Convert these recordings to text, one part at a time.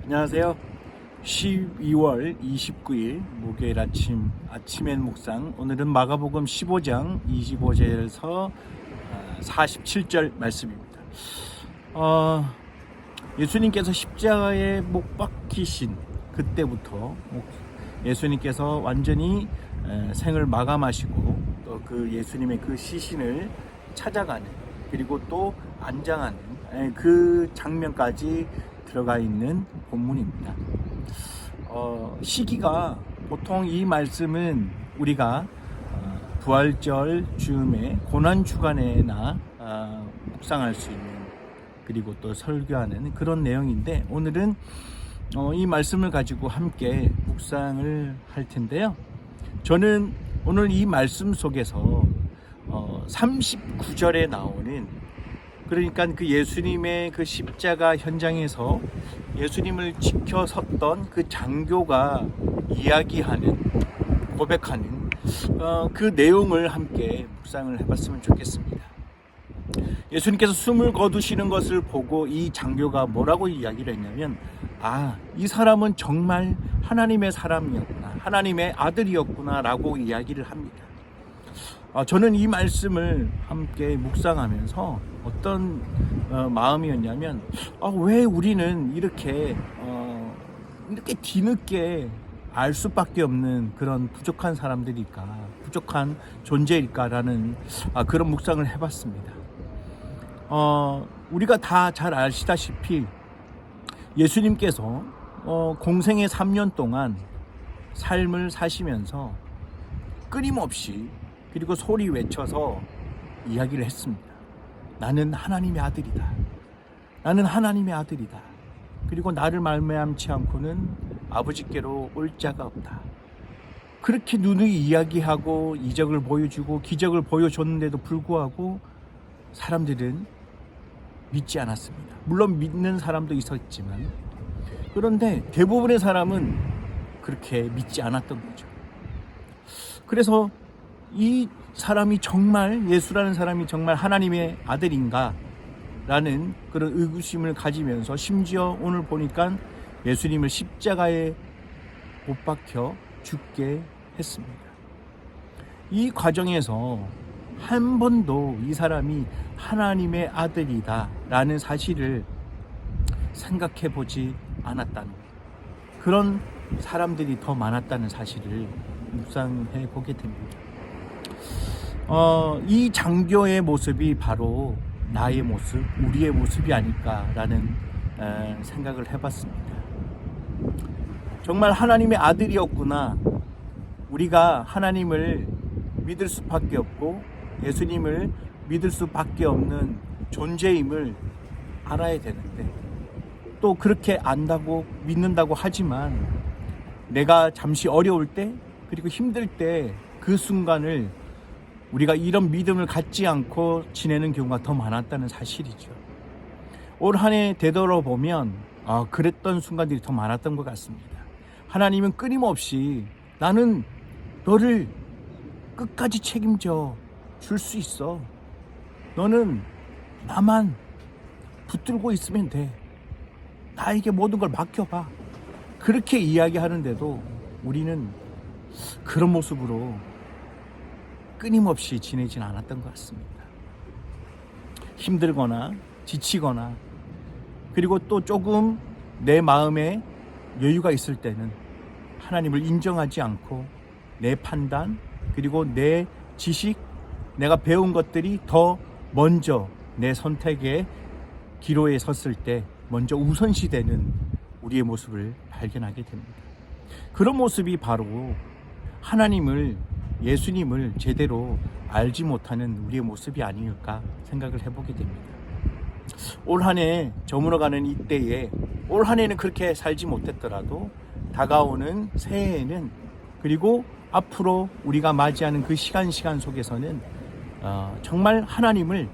안녕하세요. 12월 29일 목요일 아침엔 묵상. 오늘은 마가복음 15장 25절에서 47절 말씀입니다. 예수님께서 십자가에 못 박히신 그때부터 예수님께서 완전히 생을 마감하시고 또 그 예수님의 그 시신을 찾아가는, 그리고 또 안장하는 그 장면까지 들어가 있는 본문입니다. 시기가 보통 이 말씀은 우리가 부활절 즈음에 고난주간에나 묵상할 수 있는, 그리고 또 설교하는 그런 내용인데, 오늘은 이 말씀을 가지고 함께 묵상을 할 텐데요. 저는 오늘 이 말씀 속에서 39절에 나오는, 그러니까 그 예수님의 그 십자가 현장에서 예수님을 지켜섰던 그 장교가 이야기하는, 고백하는 그 내용을 함께 묵상을 해봤으면 좋겠습니다. 예수님께서 숨을 거두시는 것을 보고 이 장교가 뭐라고 이야기를 했냐면, 이 사람은 정말 하나님의 사람이었구나, 하나님의 아들이었구나 라고 이야기를 합니다. 저는 이 말씀을 함께 묵상하면서 어떤 마음이었냐면, 왜 우리는 이렇게 뒤늦게 알 수밖에 없는 그런 부족한 사람들일까, 부족한 존재일까라는 그런 묵상을 해봤습니다. 우리가 다 잘 아시다시피 예수님께서 공생의 3년 동안 삶을 사시면서 끊임없이, 그리고 소리 외쳐서 이야기를 했습니다. 나는 하나님의 아들이다. 나는 하나님의 아들이다. 그리고 나를 말미암지 않고는 아버지께로 올 자가 없다. 그렇게 누누이 이야기하고 이적을 보여주고 기적을 보여줬는데도 불구하고 사람들은 믿지 않았습니다. 물론 믿는 사람도 있었지만, 그런데 대부분의 사람은 그렇게 믿지 않았던 거죠. 그래서 이 사람이 정말, 예수라는 사람이 정말 하나님의 아들인가 라는 그런 의구심을 가지면서, 심지어 오늘 보니까 예수님을 십자가에 못 박혀 죽게 했습니다. 이 과정에서 한 번도 이 사람이 하나님의 아들이다 라는 사실을 생각해 보지 않았다는, 그런 사람들이 더 많았다는 사실을 묵상해 보게 됩니다. 이 장교의 모습이 바로 나의 모습, 우리의 모습이 아닐까라는 생각을 해봤습니다. 정말 하나님의 아들이었구나, 우리가 하나님을 믿을 수밖에 없고 예수님을 믿을 수밖에 없는 존재임을 알아야 되는데, 또 그렇게 안다고 믿는다고 하지만 내가 잠시 어려울 때, 그리고 힘들 때 그 순간을 우리가 이런 믿음을 갖지 않고 지내는 경우가 더 많았다는 사실이죠. 올 한 해 되돌아보면 그랬던 순간들이 더 많았던 것 같습니다. 하나님은 끊임없이 나는 너를 끝까지 책임져 줄 수 있어, 너는 나만 붙들고 있으면 돼, 나에게 모든 걸 맡겨봐, 그렇게 이야기하는데도 우리는 그런 모습으로 끊임없이 지내진 않았던 것 같습니다. 힘들거나 지치거나, 그리고 또 조금 내 마음에 여유가 있을 때는 하나님을 인정하지 않고 내 판단, 그리고 내 지식, 내가 배운 것들이 더 먼저 내 선택의 기로에 섰을 때 먼저 우선시되는 우리의 모습을 발견하게 됩니다. 그런 모습이 바로 하나님을, 예수님을 제대로 알지 못하는 우리의 모습이 아닐까 생각을 해보게 됩니다. 올 한 해 저물어가는 이때에, 올 한 해는 그렇게 살지 못했더라도 다가오는 새해에는, 그리고 앞으로 우리가 맞이하는 그 시간 속에서는 정말 하나님을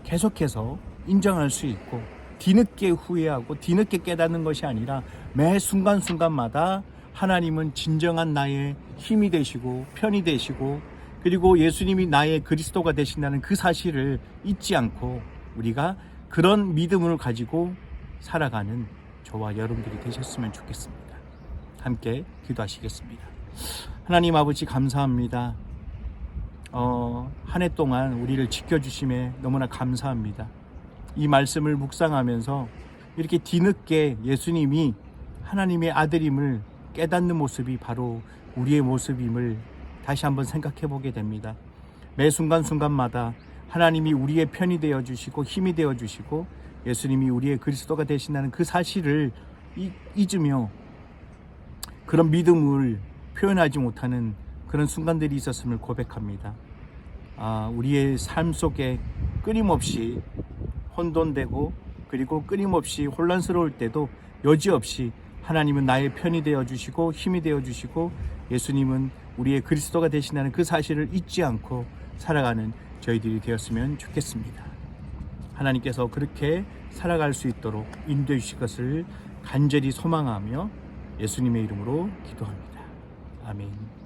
계속해서 인정할 수 있고, 뒤늦게 후회하고 뒤늦게 깨닫는 것이 아니라 매 순간순간마다 하나님은 진정한 나의 힘이 되시고 편이 되시고, 그리고 예수님이 나의 그리스도가 되신다는 그 사실을 잊지 않고 우리가 그런 믿음을 가지고 살아가는 저와 여러분들이 되셨으면 좋겠습니다. 함께 기도하시겠습니다. 하나님 아버지 감사합니다. 한 해 동안 우리를 지켜주심에 너무나 감사합니다. 이 말씀을 묵상하면서 이렇게 뒤늦게 예수님이 하나님의 아들임을 깨닫는 모습이 바로 우리의 모습임을 다시 한번 생각해 보게 됩니다. 매 순간순간마다 하나님이 우리의 편이 되어 주시고 힘이 되어 주시고 예수님이 우리의 그리스도가 되신다는 그 사실을 잊으며 그런 믿음을 표현하지 못하는 그런 순간들이 있었음을 고백합니다. 우리의 삶 속에 끊임없이 혼돈되고 그리고 끊임없이 혼란스러울 때도 여지없이 하나님은 나의 편이 되어 주시고 힘이 되어 주시고 예수님은 우리의 그리스도가 되신다는 그 사실을 잊지 않고 살아가는 저희들이 되었으면 좋겠습니다. 하나님께서 그렇게 살아갈 수 있도록 인도해 주실 것을 간절히 소망하며 예수님의 이름으로 기도합니다. 아멘.